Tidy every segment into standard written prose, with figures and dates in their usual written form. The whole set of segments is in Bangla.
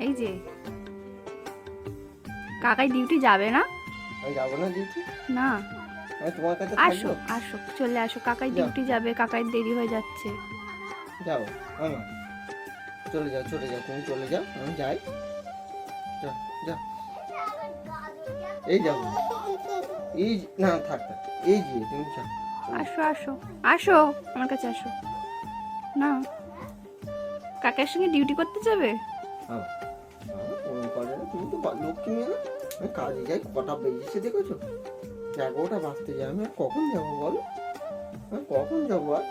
এই যে কাকাই ডিউটি যাবে না? আমি যাবো না ডিউটি, না আমি তোমার কাছে আসো থাকবো। আসো, চলে আসো, কাকাই যাও। ডিউটি যাবে, কাকাই দেরি হয়ে যাচ্ছে। যাও মামা, চলে যাও চলে যাও, তুমি চলে যাও, আমি যাই। যাও যাও, এই যাবো, এই না থাক থাক, এই যে তুমি যাও। আসো আসো আসো, আমার কাছে আসো না। কাকার সঙ্গে ডিউটি করতে যাবে? বাবা, বাবা ফোন করে না, তুমি তো লক্ষ্মী মেয়ে না। আমি কাজে যাই, কটা বেজেছে দেখেছো? 11টা বাজতে যাই, আমি আর কখন যাবো বলো? আমি কখন যাবো আর?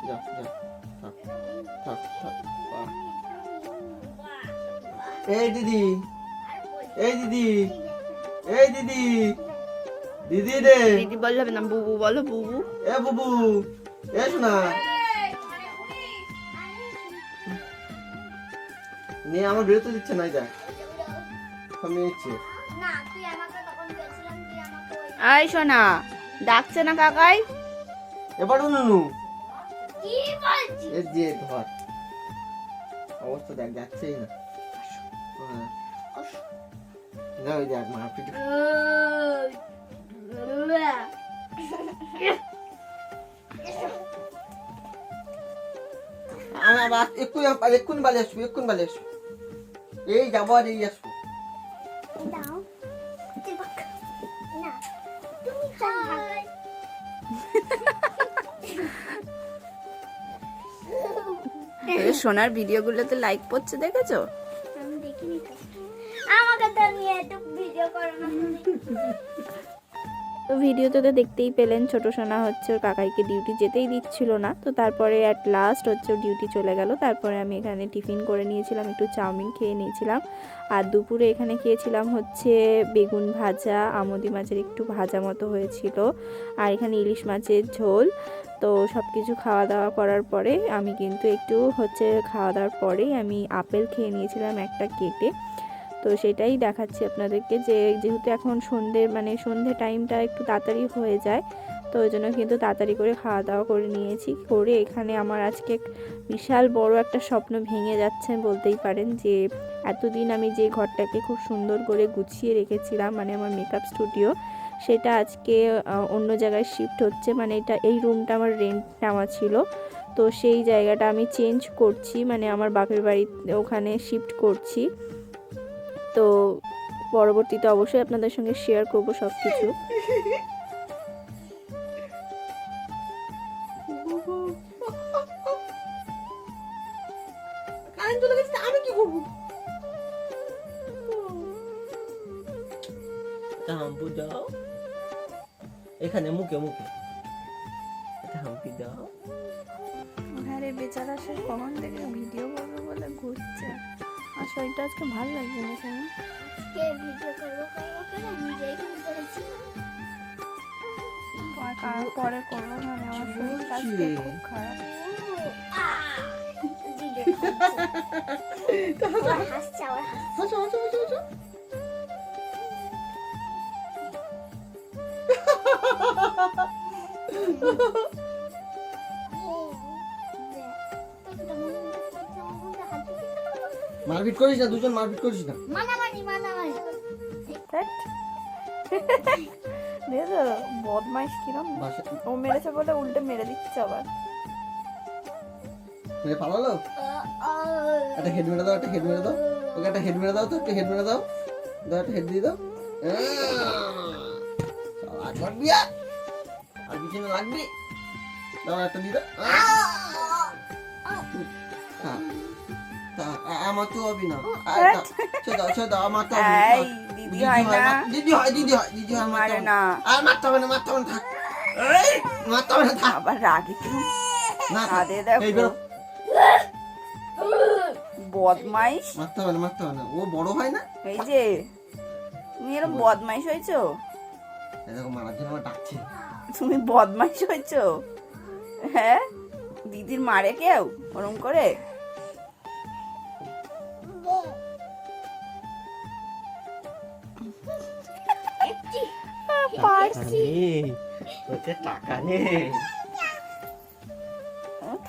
যাও যাও, থাক থাক থাক। বাহ। এই দিদি, এই দিদি, এই দিদি, দিদি রে, দিদি বললে হবে না, বুবু বলো, বুবু। এ বুবু, এসো না। নিয়ে আমার বেরোতে দিচ্ছে না, দেখ আমি নিচ্ছি। আই শোনা, ডাকছে না কাকাই? এবার নুনু এর যে ধর অবস্থা দেখ, যাচ্ছেই না। হ্যাঁ। না ওই দেখ মারপিট। আমি আবার এক্ষুনি বালে আসবো, এক্ষুনি বালে আসবো, এই যাবো আর এই আসবো। সোনার ভিডিওগুলোতে লাইক পড়ছে দেখেছো? আমি দেখিনি তো, আমাকে তো নিয়ে একটু ভিডিও করো না তুমি। তো ভিডিওতে তো দেখতেই পেলেন, ছোট সোনা হচ্ছে ওর কাকাইকে ডিউটি যেতেই দিচ্ছিল না। তো তারপরে অ্যাট লাস্ট হচ্ছে ওর ডিউটি চলে গেল। তারপরে আমি এখানে টিফিন করে নিয়েছিলাম, একটু চাউমিন খেয়ে নিয়েছিলাম। আর দুপুরে এখানে খেয়েছিলাম হচ্ছে বেগুন ভাজা, আমুদি মাছের একটু ভাজা মতো হয়েছিল, আর এখানে ইলিশ মাছের ঝোল। তো সব কিছু খাওয়া দাওয়া করার পরে আমি কিন্তু একটু হচ্ছে খাওয়া দাওয়ার পরেই আমি আপেল খেয়ে নিয়েছিলাম একটা কেটে। তো সেটাই দেখাচ্ছি আপনাদেরকে, যে যেহেতু এখন সন্ধে টাইমটা একটু তাড়াতাড়ি হয়ে যায়, তো ওই জন্য কিন্তু তাড়াতাড়ি করে খাওয়া দাওয়া করে নিয়েছি। করে এখানে আমার আজকে বিশাল বড় একটা স্বপ্ন ভেঙে যাচ্ছে বলতেই পারেন, যে এতদিন আমি যে ঘরটাকে খুব সুন্দর করে গুছিয়ে রেখেছিলাম, মানে আমার মেকআপ স্টুডিও, সেটা আজকে অন্য জায়গায় শিফট হচ্ছে। মানে এই রুমটা আমার রেন্ট নেওয়া ছিল, তো সেই জায়গাটা আমি চেঞ্জ করছি, মানে আমার বাপের বাড়ি ওখানে শিফট করছি। তো পরবর্তীতে অবশ্যই আপনাদের সঙ্গে শেয়ার করব সব কিছু। কারেন্ট চলে গেছে, আমি কি করবো? হাম্পু দাও এখানে, মুখে মুখে হাম্পি দাও। আরে বেচারা সে কখন থেকে ভিডিও করবে বলে ঘুরছে, আর শরীরটা আজকে ভালো লাগছে না কেন? কে ভিডিও করবো করবো করে নিজেই ফোন করেছি। পরে করবো, মানে আমার শরীরটা আজকে খুব খারাপ। আবার হাসছে, আবার হাসছে। হাসো হাসো হাসো হাসো। মারপিট করিস না, দুজন মারপিট করিস না। মানামানি মানামানি। দেখো বদমাইশ কিরম, ও মেরেছে বলে উল্টে মেরে দিচ্ছে আবার। মেরে পালালো। একটা হেড মেরে দাও, একটা হেড মেরে দাও, ওকে একটা হেড মেরে দাও, তো একটা হেড মেরে দাও, দাও একটা হেড দিয়ে দাও। লাগবি আর পিছনে লাগবি, দাও একটা দিয়ে দাও। আমার তো হবি না, আমার তো দিদি হয় না, দিদি হয়, দিদি হয়, দিদি হয়, মারে না, আর মারতে হবে না, মারতে হবে না, থাক, মারতে হবে না, থাক। আবার রাগে কি না কাঁদে দেখো, এই বেরো। বদমাইশ। মারতে হবে না, মারতে হবে না, ও বড় হয় না। এই যে তুমি এরকম বদমাইশ হয়েছো, দেখো মারার জন্য আমার ডাকছে। তুমি বদমাইশ হয়েছো। হ্যাঁ, দিদির মারে কেউ ওরম করে? টাকা নেই,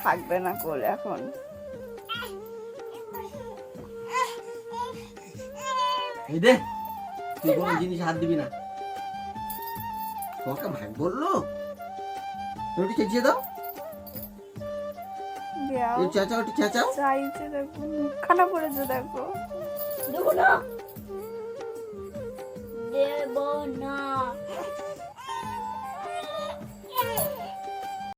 থাকবে না কোলে এখন। এই দে, তুই কোনো জিনিস হাত দিবি না। তোমাকে ভাগ বললো, তুমি একটু চেঁচিয়ে দাও। দেও একটু চেঁচাও, একটু চেঁচাও। চাইছে দেখো, মুখখানা পড়েছে দেখো। দেবো না, দেবো না।